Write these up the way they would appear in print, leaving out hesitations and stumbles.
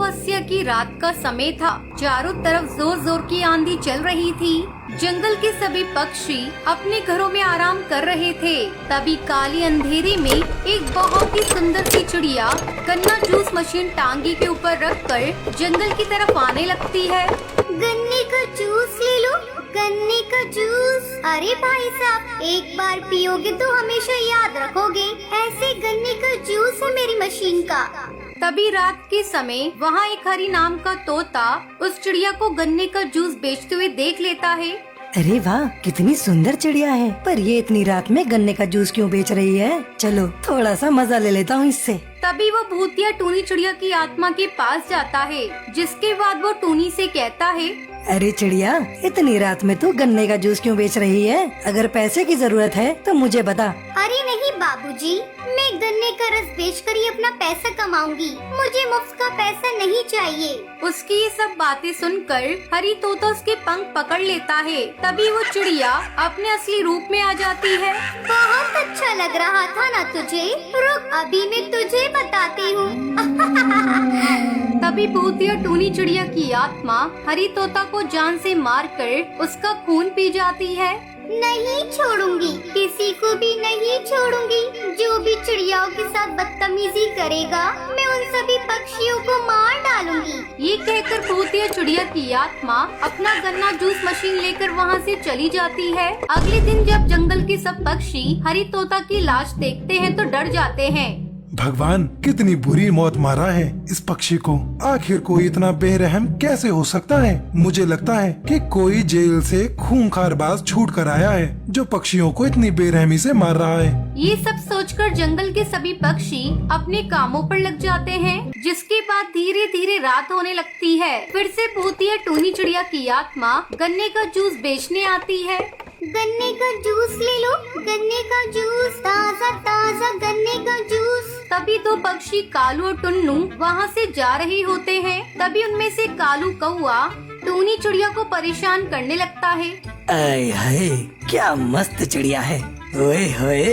अमावस्या की रात का समय था। चारों तरफ जोर जोर की आंधी चल रही थी। जंगल के सभी पक्षी अपने घरों में आराम कर रहे थे। तभी काली अंधेरे में एक बहुत ही सुंदर सी चिड़िया गन्ना जूस मशीन टांगी के ऊपर रखकर जंगल की तरफ आने लगती है। गन्ने का जूस ले लो, गन्ने का जूस। अरे भाई साहब, एक बार पियोगे तो हमेशा याद रखोगे। ऐसे गन्ने का जूस है मेरी मशीन का। तभी रात के समय वहाँ एक हरी नाम का तोता उस चिड़िया को गन्ने का जूस बेचते हुए देख लेता है। अरे वाह, कितनी सुंदर चिड़िया है, पर ये इतनी रात में गन्ने का जूस क्यों बेच रही है? चलो थोड़ा सा मजा ले लेता हूँ इससे। तभी वो भूतिया टूनी चिड़िया की आत्मा के पास जाता है, जिसके बाद वो टूनी से कहता है, अरे चिड़िया, इतनी रात में तू गन्ने का जूस क्यों बेच रही है? अगर पैसे की जरूरत है तो मुझे बता। अरे नहीं बाबूजी, मैं गन्ने का रस बेचकर ही अपना पैसा कमाऊंगी। मुझे मुफ्त का पैसा नहीं चाहिए। उसकी ये सब बातें सुनकर हरी तोता उसके पंख पकड़ लेता है। तभी वो चिड़िया अपने असली रूप में आ जाती है। बहुत अच्छा लग रहा था ना तुझे? रुक, अभी मैं तुझे बताती हूँ। तभी भूतिया टूनी चिड़िया की आत्मा हरी तोता को जान से मारकर उसका खून पी जाती है। नहीं छोड़ूंगी, किसी को भी नहीं छोड़ूंगी। जो भी चिड़ियाओं के साथ बदतमीजी करेगा, मैं उन सभी पक्षियों को मार डालूंगी। ये कहकर भूतिया चिड़िया की आत्मा अपना गन्ना जूस मशीन लेकर वहाँ से चली जाती है। अगले दिन जब जंगल के सब पक्षी हरी तोता की लाश देखते हैं तो डर जाते हैं। भगवान, कितनी बुरी मौत मारा है इस पक्षी को। आखिर कोई इतना बेरहम कैसे हो सकता है? मुझे लगता है कि कोई जेल से खूंखार बाज छूट कर आया है, जो पक्षियों को इतनी बेरहमी से मार रहा है। ये सब सोचकर जंगल के सभी पक्षी अपने कामों पर लग जाते हैं, जिसके बाद धीरे धीरे रात होने लगती है। फिर से भूतिया टूनी चिड़िया की आत्मा गन्ने का जूस बेचने आती है। गन्ने का जूस ले लो, गन्ने का जूस, ताज़ा ताज़ा गन्ने का जूस। तभी दो पक्षी कालू और टुन्नू वहाँ से जा रहे होते हैं। तभी उनमें से कालू कौआ टूनी चिड़िया को परेशान करने लगता है। आय हाय, क्या मस्त चिड़िया है। ओए होए,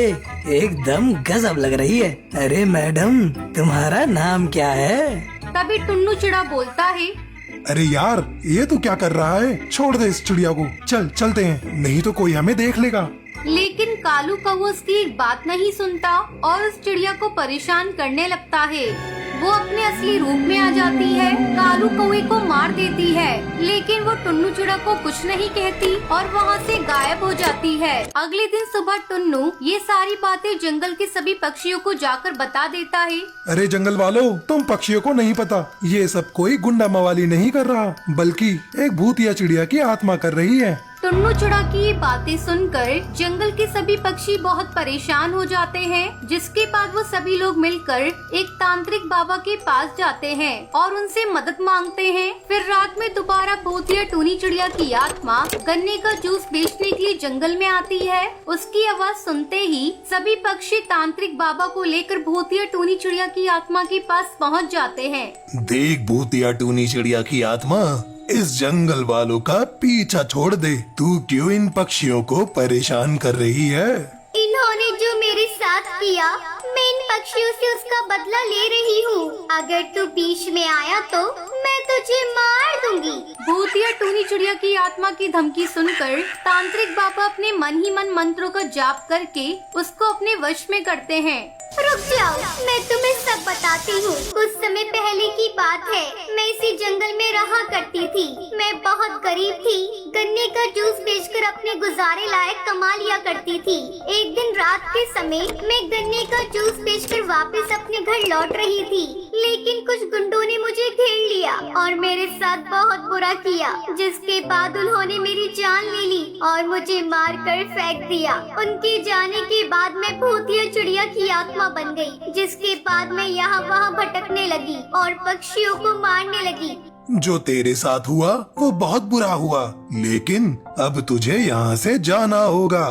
एकदम गजब लग रही है। अरे मैडम, तुम्हारा नाम क्या है? तभी टुन्नू चिड़ा बोलता है, अरे यार, ये तू क्या कर रहा है? छोड़ दे इस चिड़िया को, चलते हैं, नहीं तो कोई हमें देख लेगा। लेकिन कालू कौवा उसकी एक बात नहीं सुनता और उस चिड़िया को परेशान करने लगता है। वो अपने असली रूप में आ जाती है, कालू कौवे को मार देती है, लेकिन वो टुन्नू चिड़ा को कुछ नहीं कहती और वहाँ से गायब हो जाती है। अगले दिन सुबह टुन्नू ये सारी बातें जंगल के सभी पक्षियों को जाकर बता देता है। अरे जंगल वालों, तुम पक्षियों को नहीं पता, ये सब कोई गुंडा मवाली नहीं कर रहा, बल्कि एक भूतिया चिड़िया की आत्मा कर रही है। टुन्नू चिड़ा की ये बातें सुनकर जंगल के सभी पक्षी बहुत परेशान हो जाते हैं, जिसके बाद वो सभी लोग मिलकर एक तांत्रिक बाबा के पास जाते हैं और उनसे मदद मांगते हैं। फिर रात में दोबारा भूतिया टूनी चिड़िया की आत्मा गन्ने का जूस बेचने के लिए जंगल में आती है। उसकी आवाज सुनते ही सभी पक्षी तांत्रिक बाबा को लेकर भूतिया टूनी चिड़िया की आत्मा के पास पहुँच जाते हैं। देख भूतिया टूनी चिड़िया की आत्मा, इस जंगल वालों का पीछा छोड़ दे। तू क्यों इन पक्षियों को परेशान कर रही है? इन्होंने जो मेरे साथ किया, मैं इन पक्षियों से उसका बदला ले रही हूँ। अगर तू बीच में आया तो मैं तुझे मार दूंगी। भूतिया टूनी चिड़िया की आत्मा की धमकी सुनकर तांत्रिक बाबा अपने मन ही मन मंत्रों का जाप करके उसको अपने वश में करते हैं। रुक जाओ, मैं तुम्हें सब बताती हूँ। कुछ समय पहले की बात है, मैं इसी जंगल में रहा करती थी। मैं बहुत गरीब थी, गन्ने का जूस बेचकर अपने गुजारे लायक कमा लिया करती थी। एक दिन रात के समय मैं गन्ने का जूस बेचकर वापस अपने घर लौट रही थी, लेकिन कुछ गुंडों ने मुझे घेर लिया और मेरे साथ बहुत बुरा किया, जिसके बाद उन्होंने मेरी जान ले ली और मुझे मार कर फेंक दिया। उनके जाने के बाद मैं भूतिया चिड़िया की आत्मा बन गई, जिसके बाद मैं यहाँ वहाँ भटकने लगी और पक्षियों को मारने लगी। जो तेरे साथ हुआ वो बहुत बुरा हुआ, लेकिन अब तुझे यहाँ से जाना होगा।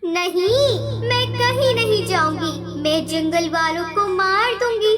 नहीं, मैं कहीं नहीं जाऊंगी। मैं जंगल वालों को मार दूंगी।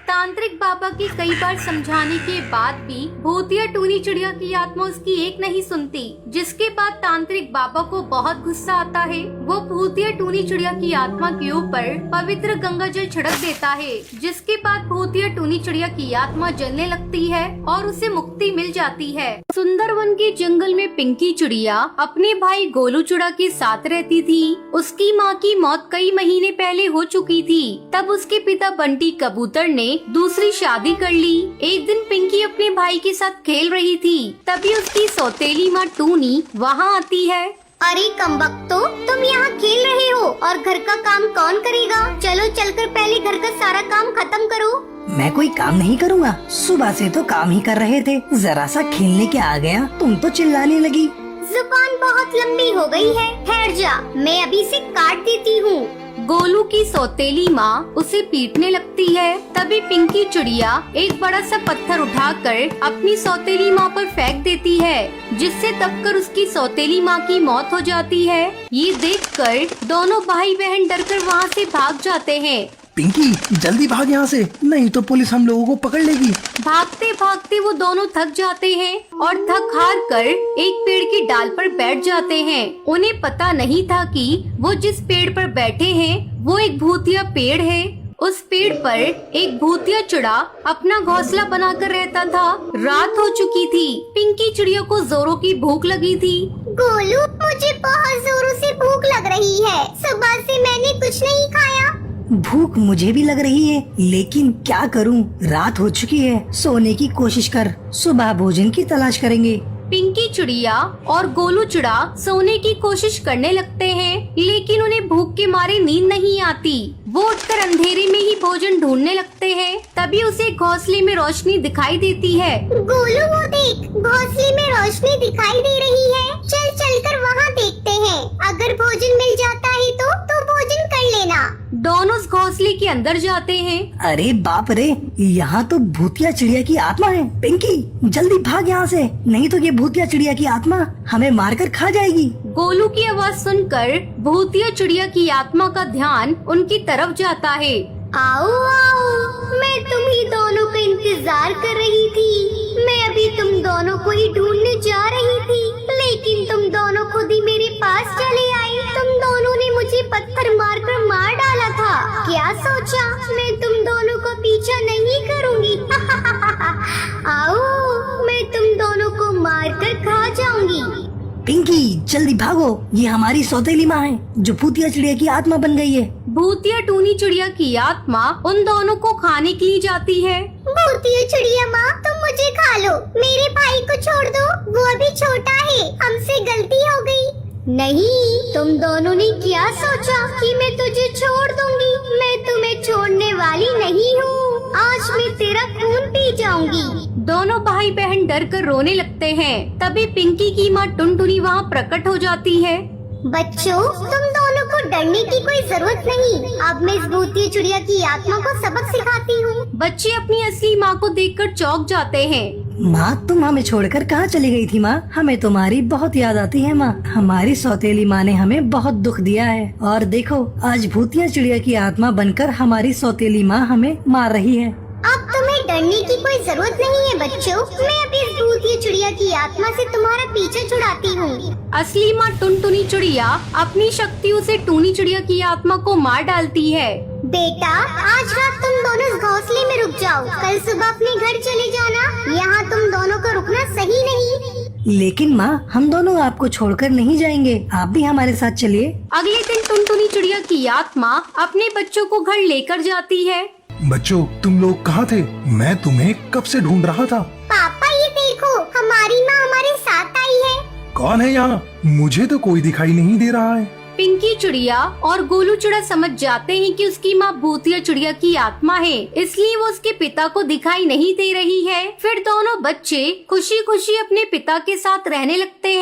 तांत्रिक बाबा के कई बार समझाने के बाद भी भूतिया टूनी चिड़िया की आत्मा उसकी एक नहीं सुनती, जिसके बाद तांत्रिक बाबा को बहुत गुस्सा आता है। वो भूतिया टूनी चिड़िया की आत्मा के ऊपर पवित्र गंगा जल छिड़क देता है, जिसके बाद भूतिया टूनी चिड़िया की आत्मा जलने लगती है और उसे मुक्ति मिल जाती है। सुंदरवन के जंगल में पिंकी चिड़िया अपने भाई गोलू चिड़ा के साथ रहती थी। उसकी माँ की मौत कई महीने पहले हो चुकी थी। तब उसके पिता बंटी कबूतर ने दूसरी शादी कर ली। एक दिन पिंकी अपने भाई के साथ खेल रही थी, तभी उसकी सौतेली माँ टूनी वहाँ आती है। अरे कमबख्तो, तुम यहाँ खेल रहे हो और घर का काम कौन करेगा? चलो चलकर पहले घर का सारा काम खत्म करो। मैं कोई काम नहीं करूँगा, सुबह से तो काम ही कर रहे थे, जरा सा खेलने के आ गया तुम तो चिल्लाने लगी। जुबान बहुत लंबी हो गई है, ठहर जा, मैं अभी इसे काट देती हूँ। गोलू की सौतेली माँ उसे पीटने लगती है। तभी पिंकी चिड़िया एक बड़ा सा पत्थर उठाकर अपनी सौतेली माँ पर फेंक देती है, जिससे दबकर उसकी सौतेली माँ की मौत हो जाती है। ये देखकर दोनों भाई बहन डरकर वहाँ से भाग जाते हैं। पिंकी जल्दी भाग यहाँ से, नहीं तो पुलिस हम लोगों को पकड़ लेगी। भागते भागते वो दोनों थक जाते हैं और थक हार कर एक पेड़ की डाल पर बैठ जाते हैं। उन्हें पता नहीं था कि वो जिस पेड़ पर बैठे हैं वो एक भूतिया पेड़ है। उस पेड़ पर एक भूतिया चिड़ा अपना घोंसला बनाकर रहता था। रात हो चुकी थी। पिंकी चिड़िया को जोरों की भूख लगी थी। गोलू, मुझे बहुत जोरों से भूख लग रही है, सुबह से मैंने कुछ नहीं खाया। भूख मुझे भी लग रही है, लेकिन क्या करूं? रात हो चुकी है, सोने की कोशिश कर, सुबह भोजन की तलाश करेंगे। पिंकी चिड़िया और गोलू चिड़ा सोने की कोशिश करने लगते हैं, लेकिन उन्हें भूख के मारे नींद नहीं आती। वो उठकर अंधेरे में ही भोजन ढूंढने लगते हैं। तभी उसे घोंसले में रोशनी दिखाई देती है। गोलू, वो देख, घोंसले में रोशनी दिखाई दे रही है। चल चलकर वहाँ देखते हैं, अगर भोजन मिल जाता है तो भोजन कर लेना। दोनों उस घोंसले के अंदर जाते हैं। अरे बाप रे, यहाँ तो भूतिया चिड़िया की आत्मा है। पिंकी जल्दी भाग यहाँ से, नहीं तो ये भूतिया चिड़िया की आत्मा हमें मारकर खा जाएगी। गोलू की आवाज सुनकर भूतिया चिड़िया की आत्मा का ध्यान उनकी तरफ जाता है। आओ आओ, मैं तुम ही दोनों का इंतजार कर रही थी। मैं अभी तुम दोनों को ही ढूंढने जा रही थी, लेकिन तुम दोनों खुद ही मेरे पास चले आए। तुम दोनों ने मुझे पत्थर मारकर मार डाला था। क्या सोचा मैं तुम दोनों को पीछा नहीं करूंगी? आओ, मैं तुम दोनों को मारकर खा जाऊंगी। पिंकी जल्दी भागो, ये हमारी सौतेली माँ है जो भूतिया चिड़िया की आत्मा बन गई है। भूतिया टूनी चिड़िया की आत्मा उन दोनों को खाने के लिए जाती है। भूतिया चिड़िया माँ, तुम मुझे खा लो, मेरे भाई को छोड़ दो, वो अभी छोटा है, हमसे गलती हो गई। नहीं, तुम दोनों ने क्या सोचा कि मैं तुझे छोड़ दूंगी? मैं तुम्हें छोड़ने वाली नहीं हूँ। आज मैं तेरा खून पी जाऊंगी। दोनों भाई बहन डर कर रोने लगते हैं। तभी पिंकी की माँ टुनटुनी वहाँ प्रकट हो जाती है। बच्चों, तुम दोनों को डरने की कोई जरूरत नहीं। अब मैं इस भूतिया चिड़िया की आत्मा को सबक सिखाती हूँ। बच्चे अपनी असली माँ को देखकर चौंक जाते हैं। माँ, तुम हमें छोड़कर कहाँ चली गई थी? माँ, हमें तुम्हारी बहुत याद आती है। माँ, हमारी सौतेली माँ ने हमें बहुत दुख दिया है, और देखो आज भूतिया चिड़िया की आत्मा बनकर हमारी सौतेली माँ हमें मार रही है। अब तुम्हें डरने की कोई जरूरत नहीं है बच्चों। मैं अभी इस भूतिया चिड़िया की आत्मा से तुम्हारा पीछा छुड़ाती हूँ। असली माँ टुनटुनी चिड़िया अपनी शक्तियों से टूनी चिड़िया की आत्मा को मार डालती है। बेटा, आज रात तुम दोनों इस घोंसले में रुक जाओ, कल सुबह अपने घर चले जाना। यहाँ तुम दोनों को रुकना सही नहीं। लेकिन माँ, हम दोनों आपको छोड़कर नहीं जाएंगे, आप भी हमारे साथ चलिए। अगले दिन टुनटुनी चिड़िया की आत्मा अपने बच्चों को घर लेकर जाती है। बच्चों, तुम लोग कहाँ थे? मैं तुम्हें कब से ढूंढ रहा था। पापा, ये देखो, हमारी माँ हमारे साथ आई है। कौन है यहाँ? मुझे तो कोई दिखाई नहीं दे रहा है। पिंकी चिड़िया और गोलू चिड़ा समझ जाते हैं कि उसकी माँ भूतिया चिड़िया की आत्मा है, इसलिए वो उसके पिता को दिखाई नहीं दे रही है। फिर दोनों बच्चे खुशी खुशी अपने पिता के साथ रहने लगते हैं।